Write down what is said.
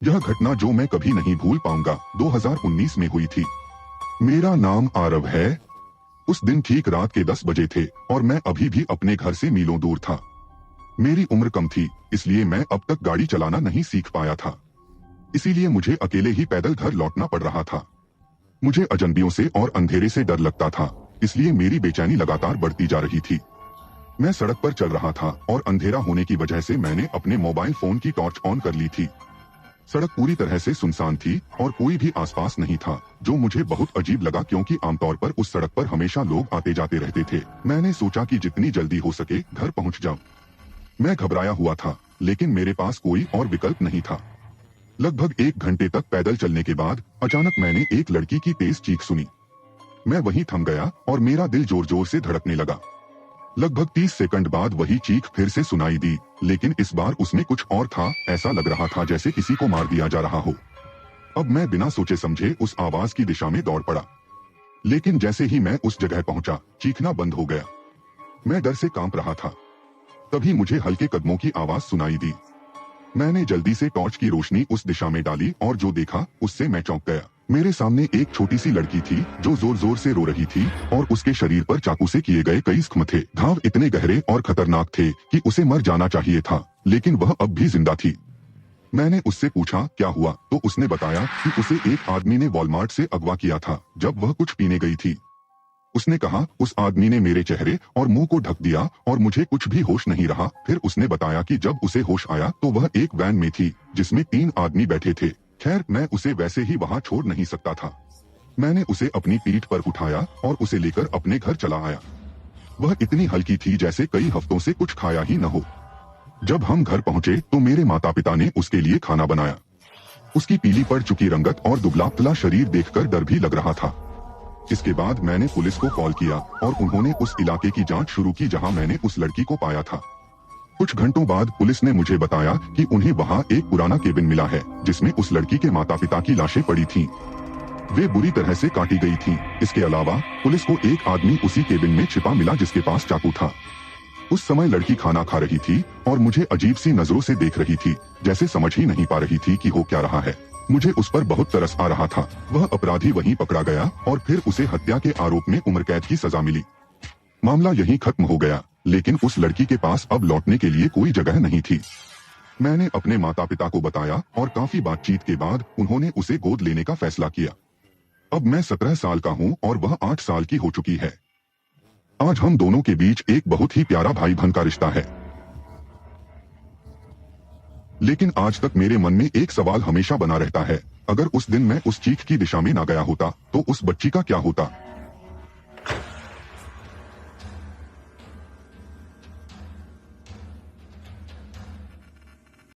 यह घटना जो मैं कभी नहीं भूल पाऊंगा 2019 में हुई थी। मेरा नाम आरव है। उस दिन ठीक रात के 10 बजे थे और मैं अभी भी अपने घर से मीलों दूर था। मेरी उम्र कम थी, इसलिए मैं अब तक गाड़ी चलाना नहीं सीख पाया था। इसीलिए मुझे अकेले ही पैदल घर लौटना पड़ रहा था। मुझे अजनबियों से और अंधेरे से डर लगता था, इसलिए मेरी बेचैनी लगातार बढ़ती जा रही थी। मैं सड़क पर चल रहा था और अंधेरा होने की वजह से मैंने अपने मोबाइल फोन की टॉर्च ऑन कर ली थी। सड़क पूरी तरह से सुनसान थी और कोई भी आसपास नहीं था, जो मुझे बहुत अजीब लगा क्योंकि आमतौर पर उस सड़क पर हमेशा लोग आते जाते रहते थे। मैंने सोचा कि जितनी जल्दी हो सके घर पहुंच जाऊं। मैं घबराया हुआ था, लेकिन मेरे पास कोई और विकल्प नहीं था। लगभग 1 घंटे तक पैदल चलने के बाद अचानक मैंने एक लड़की की तेज चीख सुनी। मैं वहीं थम गया और मेरा दिल जोर जोर से धड़कने लगा। लगभग 30 सेकंड बाद वही चीख फिर से सुनाई दी, लेकिन इस बार उसमें कुछ और था। ऐसा लग रहा था जैसे किसी को मार दिया जा रहा हो। अब मैं बिना सोचे समझे उस आवाज की दिशा में दौड़ पड़ा, लेकिन जैसे ही मैं उस जगह पहुंचा, चीखना बंद हो गया। मैं डर से कांप रहा था। तभी मुझे हल्के कदमों की आवाज सुनाई दी। मैंने जल्दी से टॉर्च की रोशनी उस दिशा में डाली और जो देखा उससे मैं चौंक गया। मेरे सामने एक छोटी सी लड़की थी जो जोर जोर से रो रही थी और उसके शरीर पर चाकू से किए गए कई जख्म थे। घाव इतने गहरे और खतरनाक थे कि उसे मर जाना चाहिए था, लेकिन वह अब भी जिंदा थी। मैंने उससे पूछा क्या हुआ, तो उसने बताया कि उसे एक आदमी ने वॉलमार्ट से अगवा किया था जब वह कुछ पीने गई थी। उसने कहा उस आदमी ने मेरे चेहरे और मुंह को ढक दिया और मुझे कुछ भी होश नहीं रहा। फिर उसने बताया कि जब उसे होश आया तो वह एक वैन में थी जिसमें 3 आदमी बैठे थे। खैर, मैं उसे वैसे ही वहां छोड़ नहीं सकता था। मैंने उसे अपनी पीठ पर उठाया और उसे लेकर अपने घर चला आया। वह इतनी हल्की थी जैसे कई हफ्तों से कुछ खाया ही न हो। जब हम घर पहुंचे तो मेरे माता पिता ने उसके लिए खाना बनाया। उसकी पीली पड़ चुकी रंगत और दुबला पतला शरीर देखकर डर भी लग रहा था। इसके बाद मैंने पुलिस को कॉल किया और उन्होंने उस इलाके की जांच शुरू की जहां मैंने उस लड़की को पाया था। कुछ घंटों बाद पुलिस ने मुझे बताया कि उन्हें वहां एक पुराना केबिन मिला है जिसमें उस लड़की के माता पिता की लाशें पड़ी थीं। वे बुरी तरह से काटी गई थीं। इसके अलावा पुलिस को एक आदमी उसी केबिन में छिपा मिला जिसके पास चाकू था। उस समय लड़की खाना खा रही थी और मुझे अजीब सी नजरों से देख रही थी, जैसे समझ ही नहीं पा रही थी कि हो क्या रहा है। मुझे उस पर बहुत तरस आ रहा था। वह अपराधी वहीं पकड़ा गया और फिर उसे हत्या के आरोप में उम्र कैद की सजा मिली। मामला यहीं खत्म हो गया, लेकिन उस लड़की के पास अब लौटने के लिए कोई जगह नहीं थी। मैंने अपने माता पिता को बताया और काफी बातचीत के बाद उन्होंने उसे गोद लेने का फैसला किया। अब मैं 17 साल का हूँ और वह 8 साल की हो चुकी है। आज हम दोनों के बीच एक बहुत ही प्यारा भाई बहन का रिश्ता है। लेकिन आज तक मेरे मन में एक सवाल हमेशा बना रहता है, अगर उस दिन मैं उस चीख की दिशा में ना गया होता तो उस बच्ची का क्या होता।